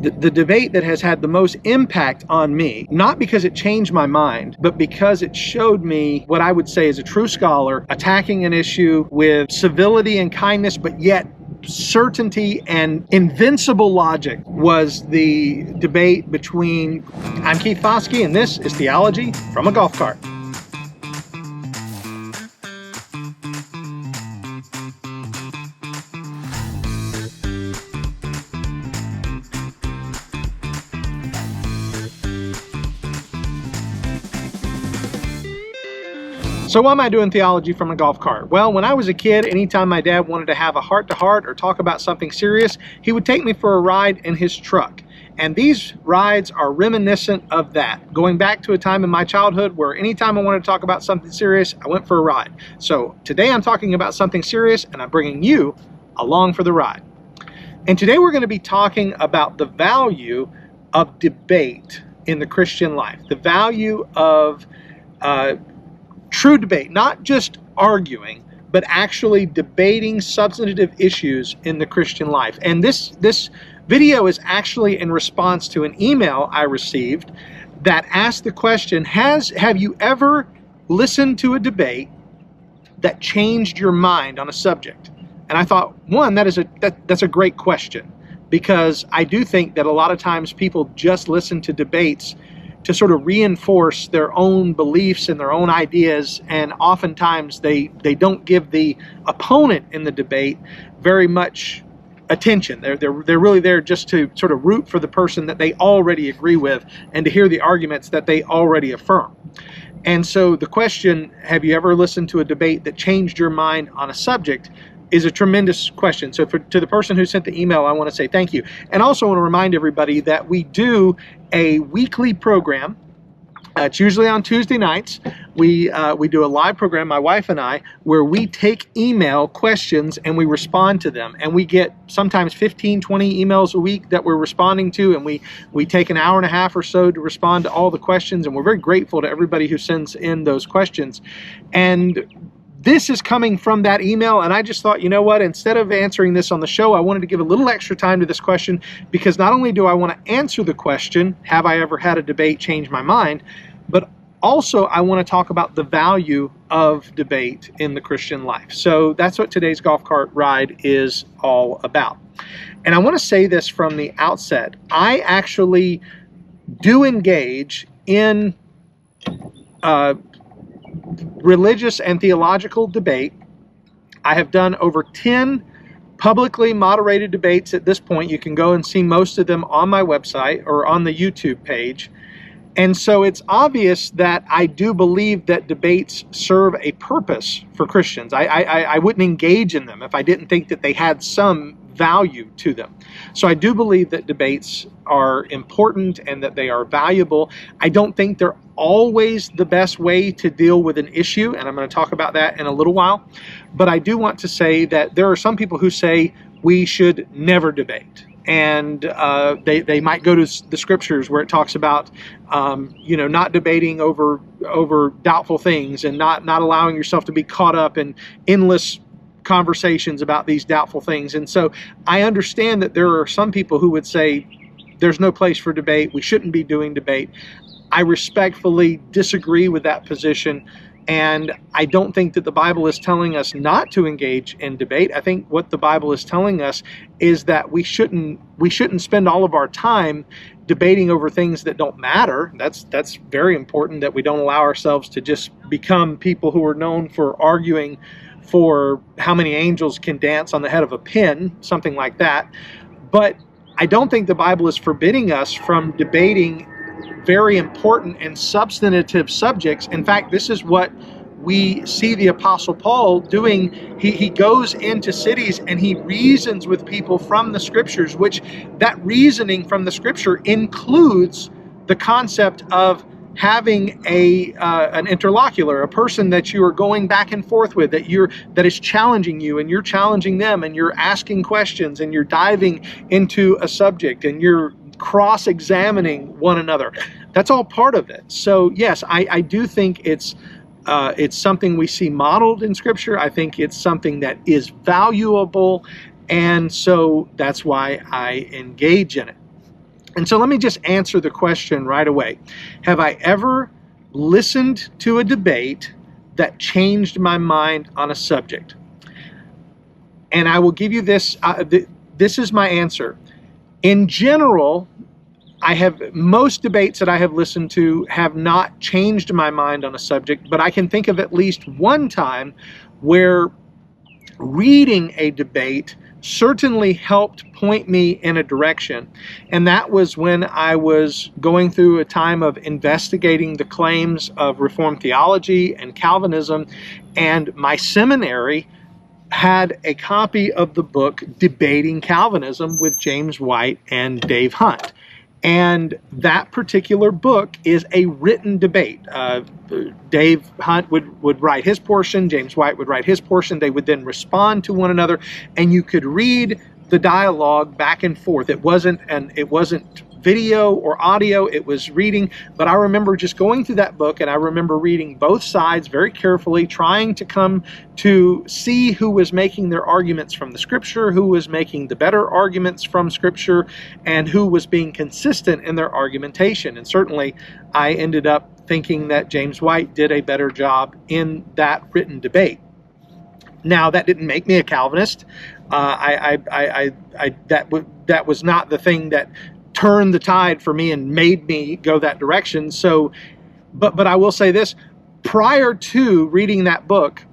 the debate that has had the most impact on me, not because it changed my mind, but because it showed me what I would say is a true scholar attacking an issue with civility and kindness, but yet certainty and invincible logic, was the debate between, I'm Keith Foskey, and this is Theology from a Golf Cart. So why am I doing theology from a golf cart? Well, when I was a kid, anytime my dad wanted to have a heart-to-heart or talk about something serious, he would take me for a ride in his truck. And these rides are reminiscent of that, going back to a time in my childhood where anytime I wanted to talk about something serious, I went for a ride. So today I'm talking about something serious, and I'm bringing you along for the ride. And today we're going to be talking about the value of debate in the Christian life, the value of true debate, not just arguing, but actually debating substantive issues in the Christian life. And this video is actually in response to an email I received that asked the question, have you ever listened to a debate that changed your mind on a subject? And I thought, one, that's a great question, because I do think that a lot of times people just listen to debates to sort of reinforce their own beliefs and their own ideas, and oftentimes they don't give the opponent in the debate very much attention. They're really there just to sort of root for the person that they already agree with and to hear the arguments that they already affirm. And so the question, have you ever listened to a debate that changed your mind on a subject, is a tremendous question. So to the person who sent the email, I want to say thank you. And also want to remind everybody that we do a weekly program. It's usually on Tuesday nights. We do a live program, my wife and I, where we take email questions and we respond to them. And we get sometimes 15, 20 emails a week that we're responding to. And we take an hour and a half or so to respond to all the questions. And we're very grateful to everybody who sends in those questions. And this is coming from that email, and I just thought, you know what, instead of answering this on the show, I wanted to give a little extra time to this question, because not only do I want to answer the question, have I ever had a debate change my mind, but also I want to talk about the value of debate in the Christian life. So that's what today's golf cart ride is all about. And I want to say this from the outset. I actually do engage in religious and theological debate. I have done over 10 publicly moderated debates at this point. You can go and see most of them on my website or on the YouTube page. And so it's obvious that I do believe that debates serve a purpose for Christians. I wouldn't engage in them if I didn't think that they had some value to them. So I do believe that debates are important and that they are valuable. I don't think they're always the best way to deal with an issue, and I'm going to talk about that in a little while. But I do want to say that there are some people who say we should never debate. And they might go to the scriptures where it talks about, not debating over doubtful things, and not allowing yourself to be caught up in endless conversations about these doubtful things. And so I understand that there are some people who would say there's no place for debate. We shouldn't be doing debate. I respectfully disagree with that position. And I don't think that the Bible is telling us not to engage in debate. I think what the Bible is telling us is that we shouldn't spend all of our time debating over things that don't matter. That's very important, that we don't allow ourselves to just become people who are known for arguing for how many angels can dance on the head of a pin, something like that. But I don't think the Bible is forbidding us from debating very important and substantive subjects. In fact, this is what we see the Apostle Paul doing. He goes into cities and he reasons with people from the scriptures, which that reasoning from the scripture includes the concept of having an interlocutor, a person that you are going back and forth with, that is challenging you, and you're challenging them, and you're asking questions, and you're diving into a subject, and you're cross-examining one another. That's all part of it. So yes, I do think it's something we see modeled in Scripture. I think it's something that is valuable, and so that's why I engage in it. And so let me just answer the question right away. Have I ever listened to a debate that changed my mind on a subject? And I will give you this. This is my answer. In general, most debates that I have listened to have not changed my mind on a subject, but I can think of at least one time where reading a debate certainly helped point me in a direction. And that was when I was going through a time of investigating the claims of Reformed theology and Calvinism, and my seminary had a copy of the book Debating Calvinism with James White and Dave Hunt. And that particular book is a written debate. Dave Hunt would write his portion, James White would write his portion. They would then respond to one another, and you could read the dialogue back and forth. It wasn't video or audio, it was reading. But I remember just going through that book, and I remember reading both sides very carefully, trying to come to see who was making their arguments from the Scripture, who was making the better arguments from Scripture, and who was being consistent in their argumentation. And certainly I ended up thinking that James White did a better job in that written debate. Now, that didn't make me a Calvinist. That was not the thing that turned the tide for me and made me go that direction. So, but I will say this: prior to reading that book,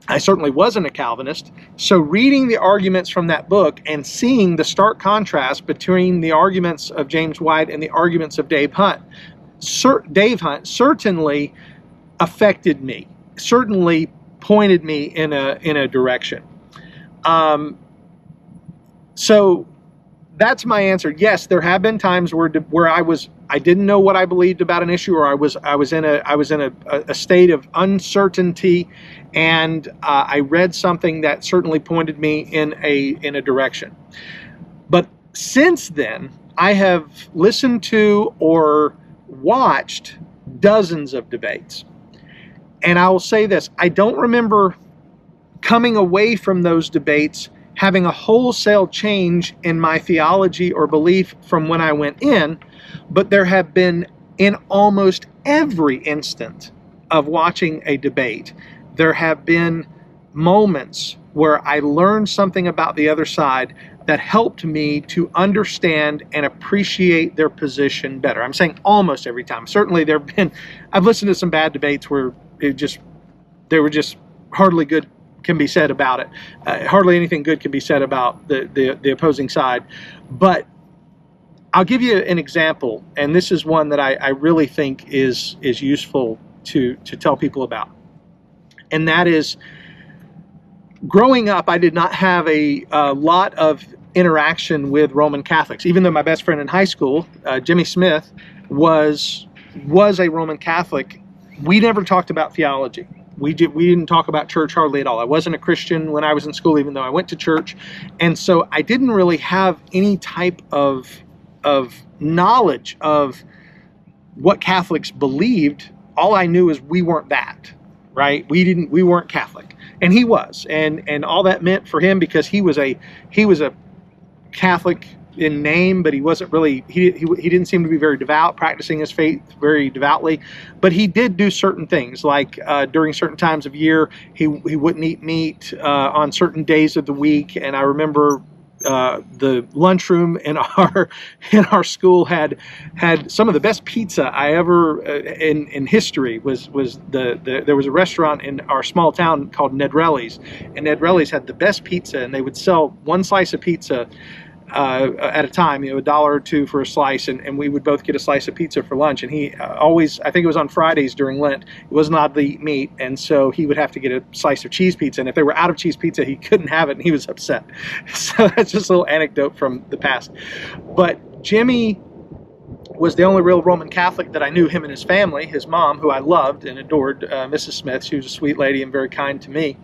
I certainly wasn't a Calvinist. So reading the arguments from that book and seeing the stark contrast between the arguments of James White and the arguments of Dave Hunt certainly affected me, certainly pointed me in a direction. So that's my answer. Yes, there have been times where I didn't know what I believed about an issue, or I was in a state of uncertainty, and I read something that certainly pointed me in a direction. But since then, I have listened to or watched dozens of debates, and I will say this: I don't remember coming away from those debates having a wholesale change in my theology or belief from when I went in, but there have been, in almost every instant of watching a debate, there have been moments where I learned something about the other side that helped me to understand and appreciate their position better. I'm saying almost every time. Certainly I've listened to some bad debates where they were just hardly good can be said about it. Hardly anything good can be said about the opposing side. But I'll give you an example, and this is one that I really think is useful to tell people about. And that is, growing up, I did not have a lot of interaction with Roman Catholics, even though my best friend in high school, Jimmy Smith, was a Roman Catholic. We never talked about theology. We didn't talk about church hardly at all. I wasn't a Christian when I was in school, even though I went to church. And so I didn't really have any type of knowledge of what Catholics believed. All I knew is we weren't that, right? We weren't Catholic. And he was. And all that meant for him, because he was a Catholic in name, but he wasn't really, he didn't seem to be very devout, practicing his faith very devoutly. But he did do certain things, like during certain times of year, he wouldn't eat meat on certain days of the week. And I remember the lunchroom in our school had some of the best pizza I ever in history. There was a restaurant in our small town called Nedrelli's, and Nedrelli's had the best pizza, and they would sell one slice of pizza at a time, $1 or $2 for a slice, and we would both get a slice of pizza for lunch. And he always, I think it was on Fridays during Lent, it wasn't allowed to eat meat, and so he would have to get a slice of cheese pizza, and if they were out of cheese pizza, he couldn't have it, and he was upset. So that's just a little anecdote from the past. But Jimmy was the only real Roman Catholic that I knew. Him and his family, his mom, who I loved and adored, Mrs. Smith. She was a sweet lady and very kind to me.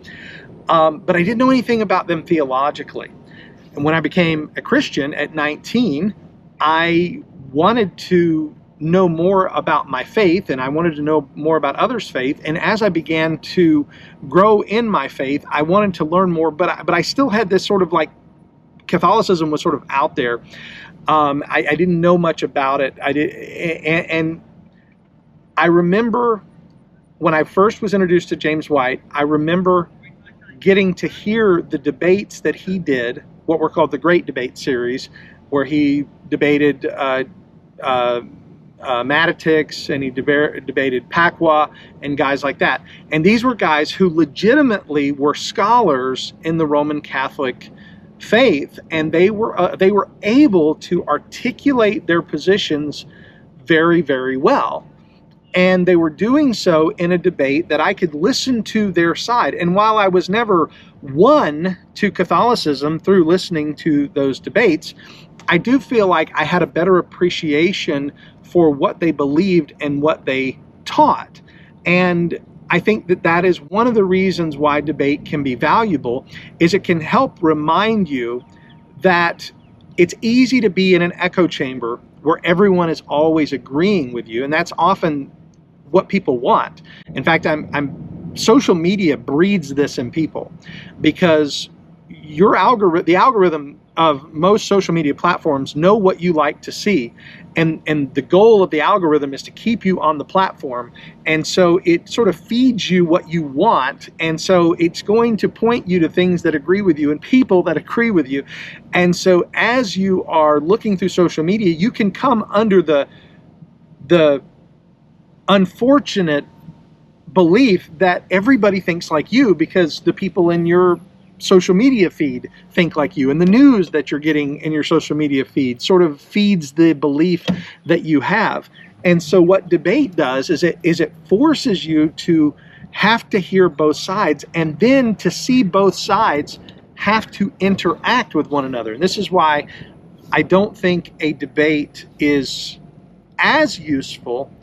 But I didn't know anything about them theologically. And when I became a Christian at 19, I wanted to know more about my faith, and I wanted to know more about others' faith. And as I began to grow in my faith, I wanted to learn more, but I still had this sort of like, Catholicism was sort of out there. I didn't know much about it. And I remember when I first was introduced to James White, I remember getting to hear the debates that he did, what were called the Great Debate Series, where he debated Matitix, and he debated Pacwa and guys like that. And these were guys who legitimately were scholars in the Roman Catholic faith, and they were able to articulate their positions very, very well. And they were doing so in a debate that I could listen to their side. And while I was never won to Catholicism through listening to those debates, I do feel like I had a better appreciation for what they believed and what they taught. And I think that that is one of the reasons why debate can be valuable, is it can help remind you that it's easy to be in an echo chamber where everyone is always agreeing with you, and that's often what people want. In fact, social media breeds this in people, because the algorithm of most social media platforms know what you like to see, and the goal of the algorithm is to keep you on the platform, and so it sort of feeds you what you want, and so it's going to point you to things that agree with you and people that agree with you. And so as you are looking through social media, you can come under the unfortunate belief that everybody thinks like you because the people in your social media feed think like you, and the news that you're getting in your social media feed sort of feeds the belief that you have. And so what debate does is it forces you to have to hear both sides, and then to see both sides have to interact with one another. And this is why I don't think a debate is as useful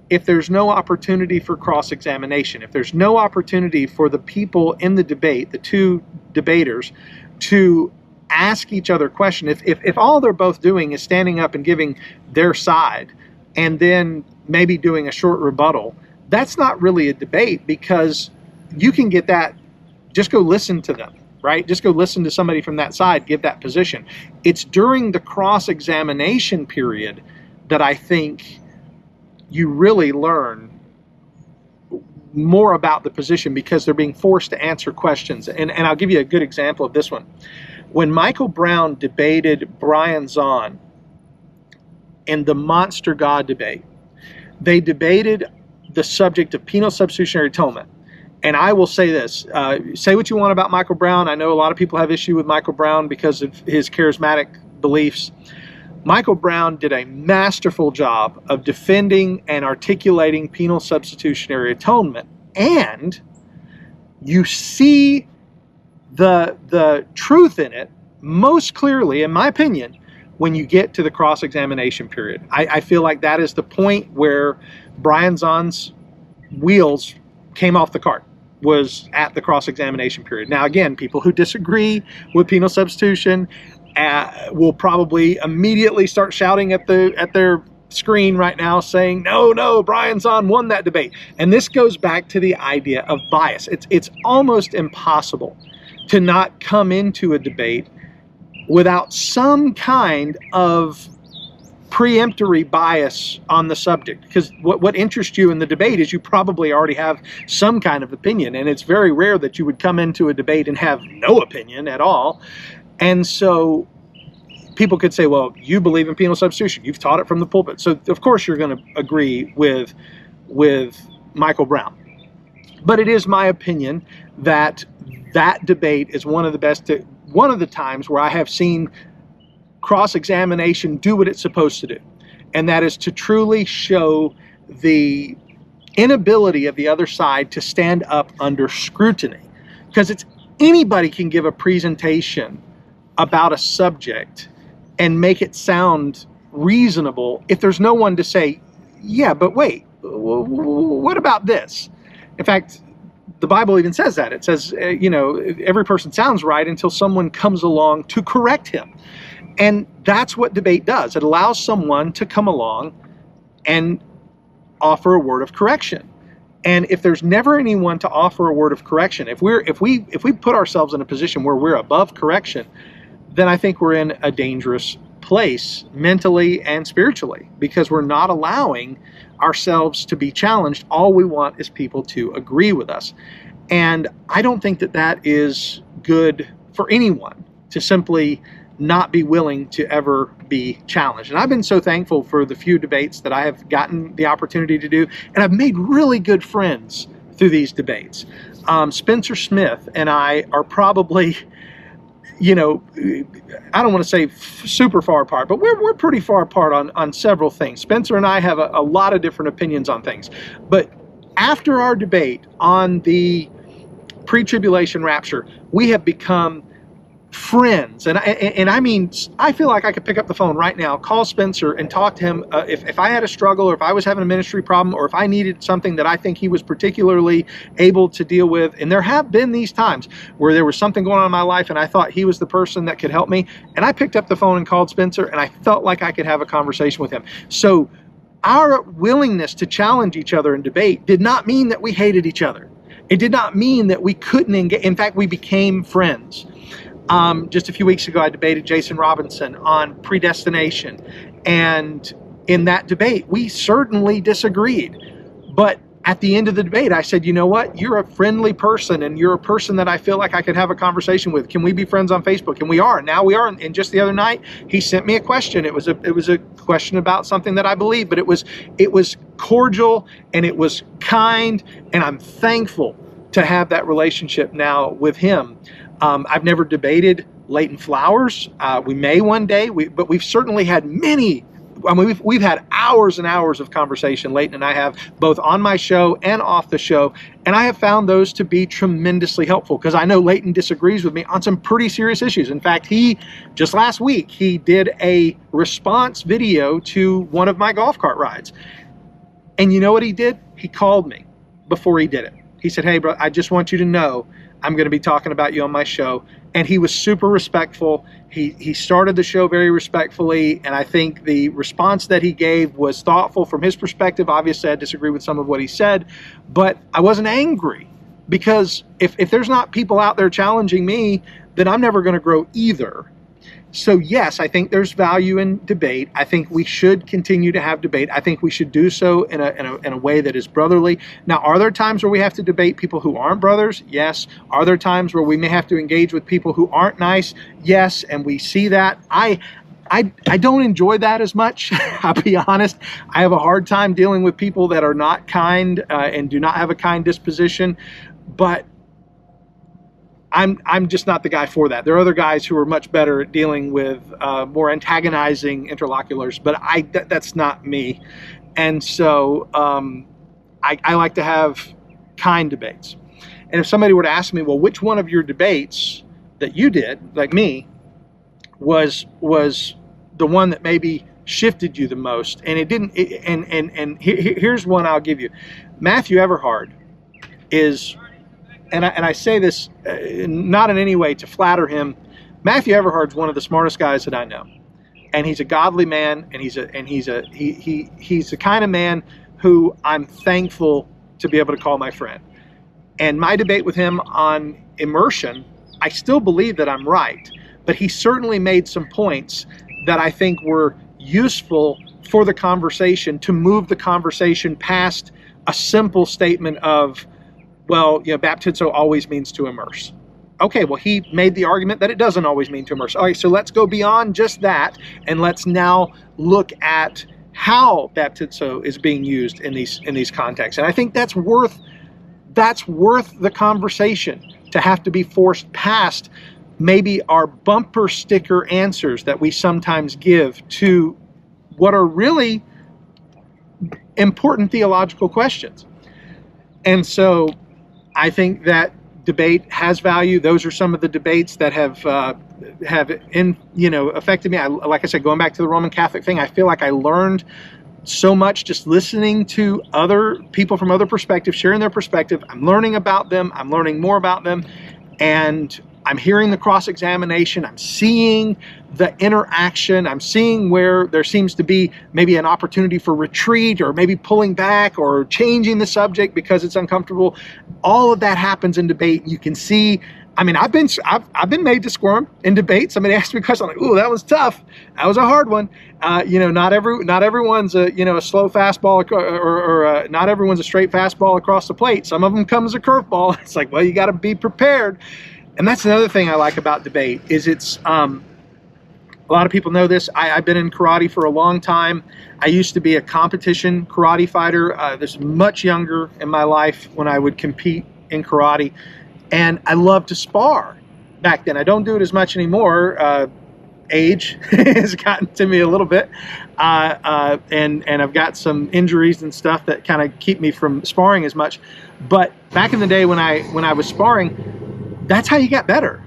if there's no opportunity for cross-examination, if there's no opportunity for the people in the debate, the two debaters, to ask each other questions. If all they're both doing is standing up and giving their side and then maybe doing a short rebuttal, that's not really a debate, because you can get that, just go listen to them, right? Just go listen to somebody from that side give that position. It's during the cross-examination period that I think you really learn more about the position, because they're being forced to answer questions. And I'll give you a good example of this one. When Michael Brown debated Brian Zahn in the Monster God debate, they debated the subject of penal substitutionary atonement. And I will say this, say what you want about Michael Brown. I know a lot of people have issue with Michael Brown because of his charismatic beliefs. Michael Brown did a masterful job of defending and articulating penal substitutionary atonement. And you see the truth in it most clearly, in my opinion, when you get to the cross-examination period. I feel like that is the point where Brian Zahn's wheels came off the cart, was at the cross-examination period. Now, again, people who disagree with penal substitution will probably immediately start shouting at their screen right now saying, no, Brian Zahn won that debate. And this goes back to the idea of bias. It's almost impossible to not come into a debate without some kind of preemptory bias on the subject, because what interests you in the debate is you probably already have some kind of opinion, and it's very rare that you would come into a debate and have no opinion at all. And so people could say, well, you believe in penal substitution, you've taught it from the pulpit, so of course you're going to agree with Michael Brown. But it is my opinion that debate is one of the times where I have seen cross-examination do what it's supposed to do, and that is to truly show the inability of the other side to stand up under scrutiny. Because anybody can give a presentation about a subject and make it sound reasonable if there's no one to say, yeah, but wait, what about this? In fact, the Bible even says that. It says, every person sounds right until someone comes along to correct him. And that's what debate does. It allows someone to come along and offer a word of correction. And if there's never anyone to offer a word of correction, if we put ourselves in a position where we're above correction, then I think we're in a dangerous place mentally and spiritually, because we're not allowing ourselves to be challenged. All we want is people to agree with us. And I don't think that that is good for anyone, to simply not be willing to ever be challenged. And I've been so thankful for the few debates that I have gotten the opportunity to do, and I've made really good friends through these debates. Spencer Smith and I are probably, I don't want to say super far apart, but we're pretty far apart on several things. Spencer and I have a lot of different opinions on things. But after our debate on the pre-tribulation rapture, we have become friends. And I mean, I feel like I could pick up the phone right now, call Spencer and talk to him if I had a struggle, or if I was having a ministry problem, or if I needed something that I think he was particularly able to deal with. And there have been these times where there was something going on in my life and I thought he was the person that could help me. And I picked up the phone and called Spencer, and I felt like I could have a conversation with him. So our willingness to challenge each other in debate did not mean that we hated each other. It did not mean that we couldn't engage. In fact, we became friends. Just a few weeks ago, I debated Jason Robinson on predestination. And in that debate, we certainly disagreed. But at the end of the debate, I said, you know what? You're a friendly person, and you're a person that I feel like I could have a conversation with. Can we be friends on Facebook? And we are. Now we are. And just the other night, he sent me a question. It was a question about something that I believe, but it was cordial and it was kind. And I'm thankful to have that relationship now with him. I've never debated Leighton Flowers. We may one day, but we've certainly had many. I mean, we've had hours and hours of conversation, Leighton and I have, both on my show and off the show, and I have found those to be tremendously helpful, because I know Leighton disagrees with me on some pretty serious issues. In fact, just last week, he did a response video to one of my golf cart rides. And you know what he did? He called me before he did it. He said, hey, bro, I just want you to know I'm going to be talking about you on my show. And he was super respectful. He started the show very respectfully, and I think the response that he gave was thoughtful from his perspective. Obviously, I disagree with some of what he said, but I wasn't angry, because if there's not people out there challenging me, then I'm never going to grow either. So yes, I think there's value in debate. I think we should continue to have debate. I think we should do so in a way that is brotherly. Now, are there times where we have to debate people who aren't brothers? Yes. Are there times where we may have to engage with people who aren't nice? Yes. And we see that. I don't enjoy that as much. I'll be honest. I have a hard time dealing with people that are not kind and do not have a kind disposition. But I'm just not the guy for that. There are other guys who are much better at dealing with more antagonizing interlocutors, but that's not me. And so I like to have kind debates. And if somebody were to ask me, well, which one of your debates that you did, like me, was the one that maybe shifted you the most? And it didn't. Here's one I'll give you. Matthew Everhard is. And I say this not in any way to flatter him. Matthew Everhard's one of the smartest guys that I know, and he's a godly man, and he's the kind of man who I'm thankful to be able to call my friend. And my debate with him on immersion, I still believe that I'm right, but he certainly made some points that I think were useful for the conversation, to move the conversation past a simple statement of, well, baptizo always means to immerse. Okay, well, he made the argument that it doesn't always mean to immerse. All right, so let's go beyond just that, and let's now look at how baptizo is being used in these contexts. And I think that's worth the conversation, to have to be forced past maybe our bumper sticker answers that we sometimes give to what are really important theological questions. And so I think that debate has value. Those are some of the debates that have affected me. Like I said, going back to the Roman Catholic thing, I feel like I learned so much just listening to other people from other perspectives, sharing their perspective. I'm learning about them. I'm learning more about them. And I'm hearing the cross-examination. I'm seeing the interaction. I'm seeing where there seems to be maybe an opportunity for retreat, or maybe pulling back, or changing the subject because it's uncomfortable. All of that happens in debate. You can see I mean, I've been made to squirm in debate. Somebody asked me a question, I'm like, ooh, that was tough. That was a hard one. Not everyone's a slow fastball, or not everyone's a straight fastball across the plate. Some of them come as a curveball. It's like, well, you got to be prepared. And that's another thing I like about debate is it's a lot of people know this. I've been in karate for a long time. I used to be a competition karate fighter. This is much younger in my life when I would compete in karate. And I love to spar back then. I don't do it as much anymore. Age has gotten to me a little bit. And I've got some injuries and stuff that kind of keep me from sparring as much. But back in the day when I was sparring, that's how you got better.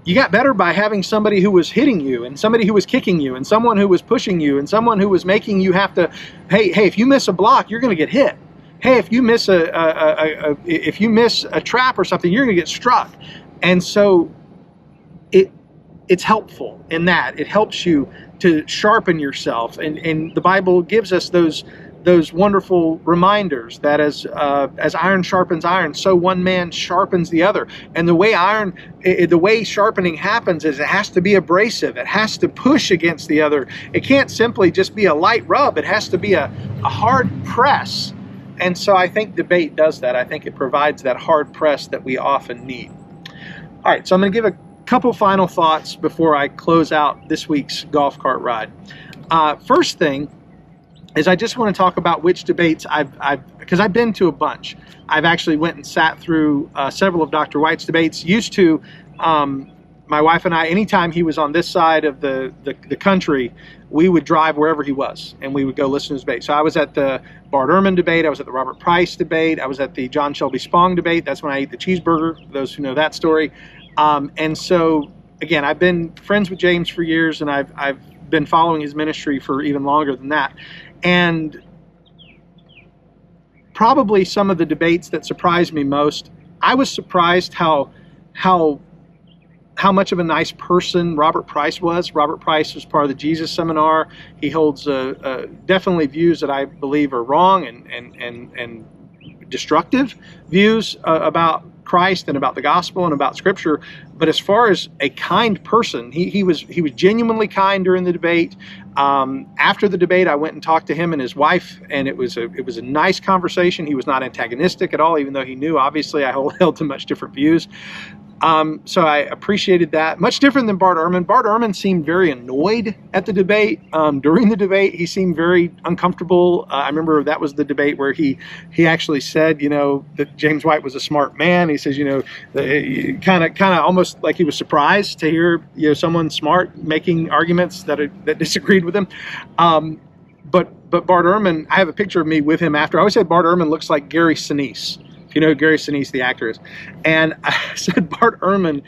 You got better by having somebody who was hitting you, and somebody who was kicking you, and someone who was pushing you, and someone who was making you have to, hey, if you miss a block, you're going to get hit. Hey, if you miss a trap or something, you're going to get struck. And so it's helpful in that. It helps you to sharpen yourself. And the Bible gives us those wonderful reminders that as iron sharpens iron, so one man sharpens the other. And the way sharpening happens is it has to be abrasive. It has to push against the other. It can't simply just be a light rub. It has to be a hard press. And so I think debate does that. I think it provides that hard press that we often need. All right, so I'm going to give a couple final thoughts before I close out this week's golf cart ride. First thing is I just want to talk about which debates because I've been to a bunch. I've actually went and sat through several of Dr. White's debates. Used to, my wife and I, anytime he was on this side of the country, we would drive wherever he was and we would go listen to his debate. So I was at the Bart Ehrman debate, I was at the Robert Price debate, I was at the John Shelby Spong debate. That's when I ate the cheeseburger, those who know that story. And so, again, I've been friends with James for years, and I've been following his ministry for even longer than that. And probably some of the debates that surprised me most, I was surprised how much of a nice person Robert Price was. Robert Price was part of the Jesus Seminar. He holds definitely views that I believe are wrong and destructive views about Christ and about the gospel and about Scripture. But as far as a kind person, he was genuinely kind during the debate. After the debate, I went and talked to him and his wife, and it was a nice conversation. He was not antagonistic at all, even though he knew obviously I held to much different views. So I appreciated that. Much different than Bart Ehrman. Bart Ehrman seemed very annoyed at the debate. During the debate, he seemed very uncomfortable. I remember that was the debate where he actually said, that James White was a smart man. He says, kind of almost like he was surprised to hear, someone smart making arguments that disagreed with him. But Bart Ehrman, I have a picture of me with him after. I always said Bart Ehrman looks like Gary Sinise. You know who Gary Sinise, the actor, is. And I said Bart Ehrman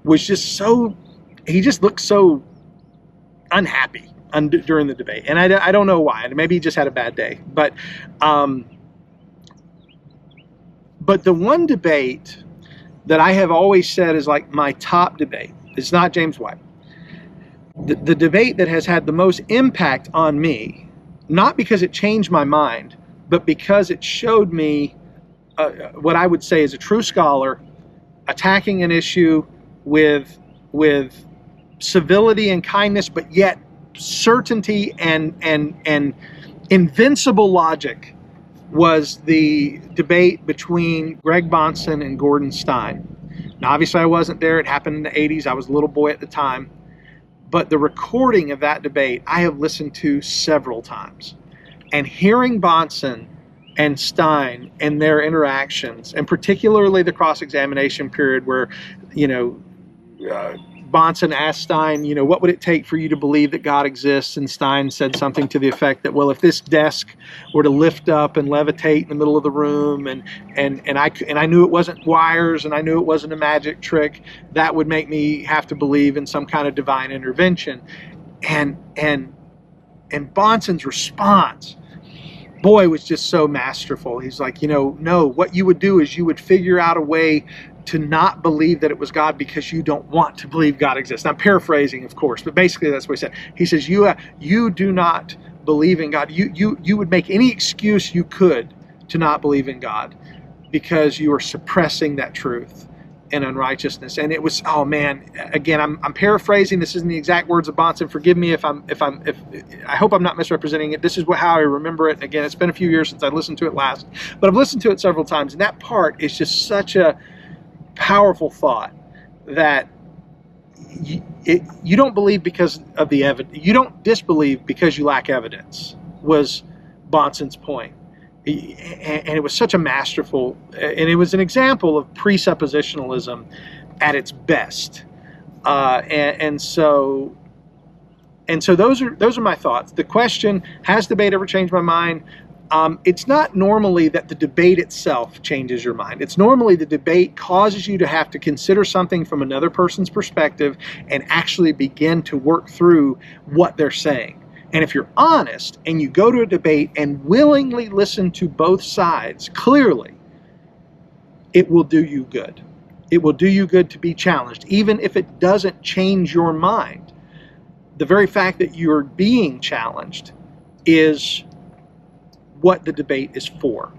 was he just looked so unhappy during the debate. And I don't know why. Maybe he just had a bad day. But the one debate that I have always said is like my top debate, it's not James White. The debate that has had the most impact on me, not because it changed my mind, but because it showed me what I would say is a true scholar attacking an issue with civility and kindness, but yet certainty and invincible logic, was the debate between Greg Bahnsen and Gordon Stein. Now, obviously, I wasn't there. It happened in the 80s. I was a little boy at the time. But the recording of that debate I have listened to several times. And hearing Bahnsen and Stein and their interactions, and particularly the cross-examination period where, Bahnsen asked Stein, what would it take for you to believe that God exists? And Stein said something to the effect that, well, if this desk were to lift up and levitate in the middle of the room, and I knew it wasn't wires, and I knew it wasn't a magic trick, that would make me have to believe in some kind of divine intervention. And Bahnsen's response, boy, was just so masterful. He's like, no, what you would do is you would figure out a way to not believe that it was God because you don't want to believe God exists. I'm paraphrasing, of course, but basically that's what he said. He says, you do not believe in God. You would make any excuse you could to not believe in God because you are suppressing that truth. and unrighteousness. And it was, oh man, again, I'm paraphrasing. This isn't the exact words of Bahnsen. Forgive me if I hope I'm not misrepresenting it. This is how I remember it. And again, it's been a few years since I listened to it last, but I've listened to it several times. And that part is just such a powerful thought that you don't believe because of the evidence. You don't disbelieve because you lack evidence, was Bahnsen's point. And it was such a masterful, and it was an example of presuppositionalism at its best. And so those are my thoughts. The question, has debate ever changed my mind? It's not normally that the debate itself changes your mind. It's normally the debate causes you to have to consider something from another person's perspective and actually begin to work through what they're saying. And if you're honest and you go to a debate and willingly listen to both sides clearly, it will do you good. It will do you good to be challenged, even if it doesn't change your mind. The very fact that you're being challenged is what the debate is for.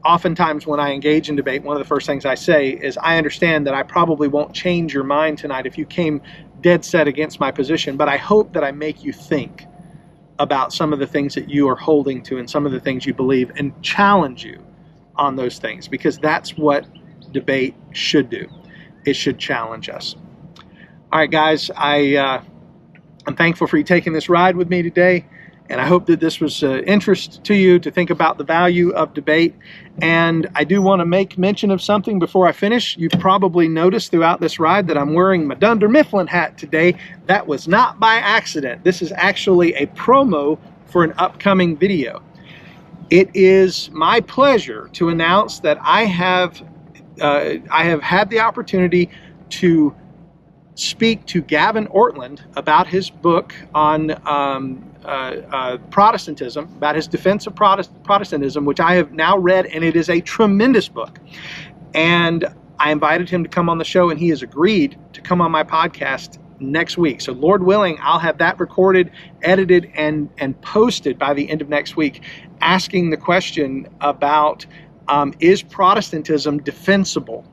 Oftentimes when I engage in debate, one of the first things I say is, I understand that I probably won't change your mind tonight if you came dead set against my position, but I hope that I make you think about some of the things that you are holding to and some of the things you believe, and challenge you on those things, because that's what debate should do. It should challenge us. All right, guys, I'm thankful for you taking this ride with me today, and I hope that this was interest to you to think about the value of debate. And I do want to make mention of something before I finish. You've probably noticed throughout this ride that I'm wearing my Dunder Mifflin hat today. That was not by accident. This is actually a promo for an upcoming video. It is my pleasure to announce that I have had the opportunity to speak to Gavin Ortlund about his book on Protestantism, about his defense of Protestantism, which I have now read, and it is a tremendous book. And I invited him to come on the show, and he has agreed to come on my podcast next week. So Lord willing, I'll have that recorded, edited, and posted by the end of next week, asking the question about, is Protestantism defensible?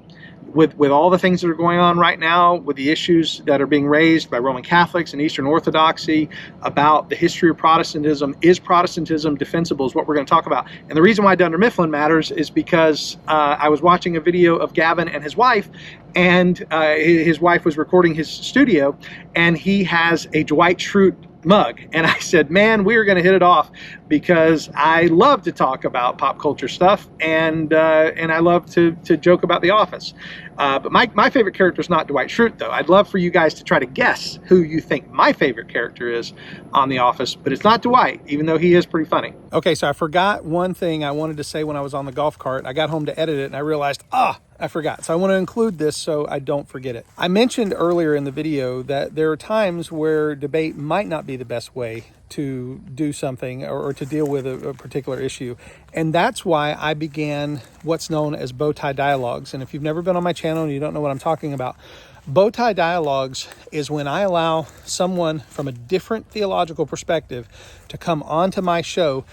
With all the things that are going on right now, with the issues that are being raised by Roman Catholics and Eastern Orthodoxy about the history of Protestantism, is Protestantism defensible, is what we're going to talk about. And the reason why Dunder Mifflin matters is because I was watching a video of Gavin and his wife, and his wife was recording his studio, and he has a Dwight Schrute mug. And I said, man, we are going to hit it off, because I love to talk about pop culture stuff, and I love to joke about The Office. But my favorite character is not Dwight Schrute, though. I'd love for you guys to try to guess who you think my favorite character is on The Office, but it's not Dwight, even though he is pretty funny. Okay, so I forgot one thing I wanted to say when I was on the golf cart. I got home to edit it, and I realized, I forgot. So I want to include this so I don't forget it. I mentioned earlier in the video that there are times where debate might not be the best way to do something or to deal with a particular issue. And that's why I began what's known as bow tie dialogues. And if you've never been on my channel and you don't know what I'm talking about, bow tie dialogues is when I allow someone from a different theological perspective to come onto my show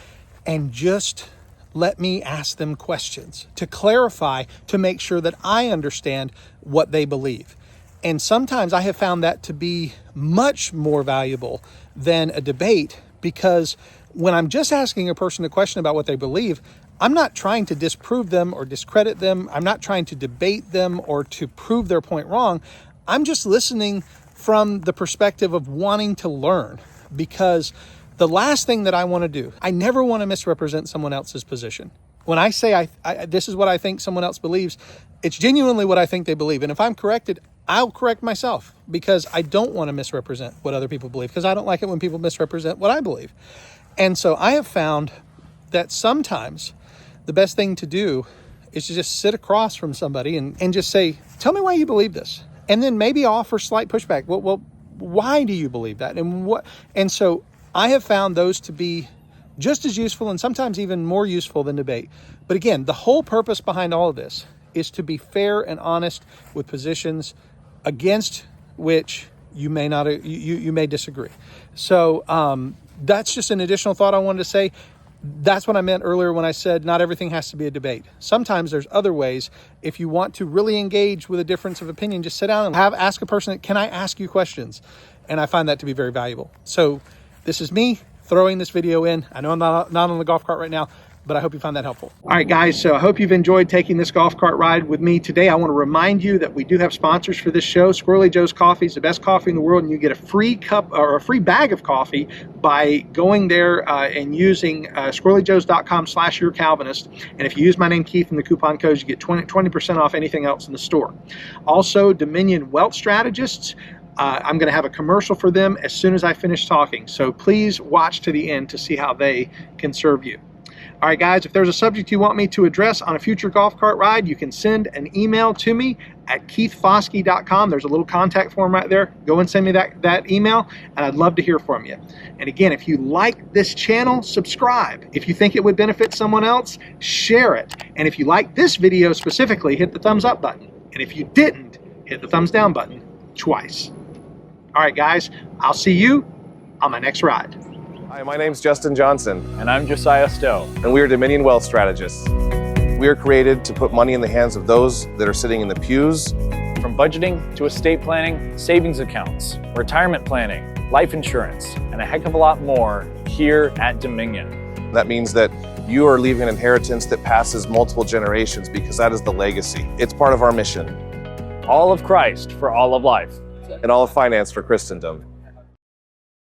and just let me ask them questions to clarify, to make sure that I understand what they believe. And sometimes I have found that to be much more valuable than a debate, because when I'm just asking a person a question about what they believe, I'm not trying to disprove them or discredit them. I'm not trying to debate them or to prove their point wrong. I'm just listening from the perspective of wanting to learn, because the last thing that I want to do, I never want to misrepresent someone else's position. When I say this is what I think someone else believes, it's genuinely what I think they believe. And if I'm corrected, I'll correct myself, because I don't want to misrepresent what other people believe, because I don't like it when people misrepresent what I believe. And so I have found that sometimes the best thing to do is to just sit across from somebody and just say, tell me why you believe this. And then maybe offer slight pushback. Well, why do you believe that? And what? And so I have found those to be just as useful, and sometimes even more useful than debate. But again, the whole purpose behind all of this is to be fair and honest with positions against which you may not, you may disagree. So that's just an additional thought I wanted to say. That's what I meant earlier when I said not everything has to be a debate. Sometimes there's other ways. If you want to really engage with a difference of opinion, just sit down and ask a person, can I ask you questions? And I find that to be very valuable. So this is me throwing this video in. I know I'm not on the golf cart right now, but I hope you found that helpful. All right, guys, so I hope you've enjoyed taking this golf cart ride with me today. I want to remind you that we do have sponsors for this show. Squirrelly Joe's Coffee is the best coffee in the world, and you get a free cup or a free bag of coffee by going there and using squirrellyjoes.com/YourCalvinist. And if you use my name, Keith, in the coupon codes, you get 20% off anything else in the store. Also, Dominion Wealth Strategists. I'm going to have a commercial for them as soon as I finish talking. So please watch to the end to see how they can serve you. All right, guys, if there's a subject you want me to address on a future golf cart ride, you can send an email to me at keithfoskey.com. There's a little contact form right there. Go and send me that email, and I'd love to hear from you. And again, if you like this channel, subscribe. If you think it would benefit someone else, share it. And if you like this video specifically, hit the thumbs up button. And if you didn't, hit the thumbs down button twice. All right, guys, I'll see you on my next ride. Hi, my name's Justin Johnson. And I'm Josiah Stowe. And we are Dominion Wealth Strategists. We are created to put money in the hands of those that are sitting in the pews. From budgeting to estate planning, savings accounts, retirement planning, life insurance, and a heck of a lot more here at Dominion. That means that you are leaving an inheritance that passes multiple generations, because that is the legacy. It's part of our mission. All of Christ for all of life. And all of finance for Christendom.